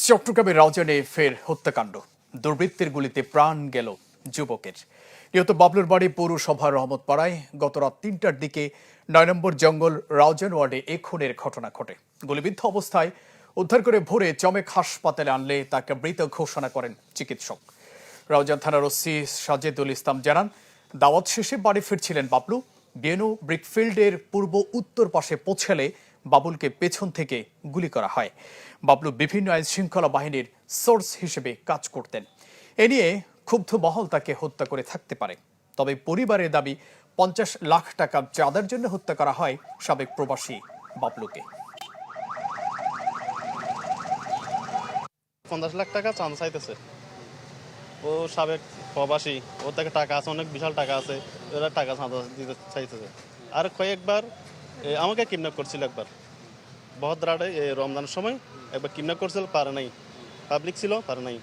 চট্টগ্রামের রাউজানে ফের হত্যাকাণ্ড। দুর্বৃত্তের গুলিতে প্রাণ গেল যুবকের। নিহত বাবলুর বাড়ি পৌরসভার রহমতপাড়ায় গত রাত ৩টার দিকে ৯ নম্বর জঙ্গল রাউজান ওয়ার্ডে এ খুনের ঘটনা ঘটে। গুলিবিদ্ধ অবস্থায় উদ্ধার করে ভোরে চমেক হাসপাতালে আনলে তাকে মৃত ঘোষণা করেন চিকিৎসক। রাউজান থানার ওসি সাজেদুল ইসলাম জানান, দাওয়াত শেষে বাড়ি ফিরছিলেন বাবলু। বিএনও ব্রিকফিল্ডের পূর্ব উত্তর পাশে পৌঁছালে বাবুলকে পেছন থেকে গুলি করা হয়। বাবলু বিভিন্ন আইন শৃঙ্খলা বাহিনীর সোর্স হিসেবে কাজ করতেন। এ নিয়ে ক্ষুব্ধ মহল তাকে হত্যা করে থাকতে পারে। তবে পরিবারের দাবি ৫০ লাখ টাকা চাঁদার জন্য হত্যা করা হয় সাবেক প্রবাসী বাবলুকে। ৫০ লাখ টাকা চাঁদা চাইতেছে। ও সাবেক প্রবাসী, ওর থেকে টাকা আছে, অনেক বিশাল টাকা আছে, ওরা টাকা চাঁদা দিতে চাইতেছে। আর কয়েকবার আমাকে কিডন্যাপ করছিল, একবার বহদ্রাটে রমজানের সময় একবার কিডন্যাপ করছিল, পারে নাই, পাবলিক ছিল, পারে নাই।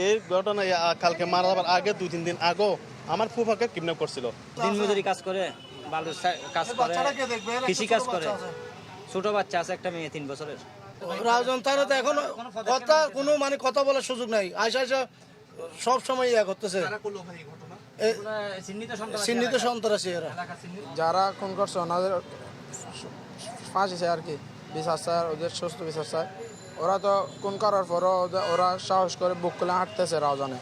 এই ঘটনা কালকে মারা যাবার আগে ২-৩ দিন আগেও আমার ফুফাকে কিডন্যাপ করছিল। দিনমজুরি কাজ করে, বালুর কাজ করে, কৃষি কাজ করে, ছোট বাচ্চা আছে, একটা মেয়ে ৩ বছরের। রাউজান থানাতে এখন কোনো কথা বলার সুযোগ নাই। আয়সা সব সময় ইয়া করতেছে, চিহ্নিত সন্ত্রাসী এরা। যারা খুন করছে ওনাদের ফাঁসি চায় আর কি, বিচার চায়, ওদের সুস্থ বিচার চায়। ওরা তো খুন করার পরও ওরা সাহস করে বুক খুলে হাঁটতেছে রাউজানে।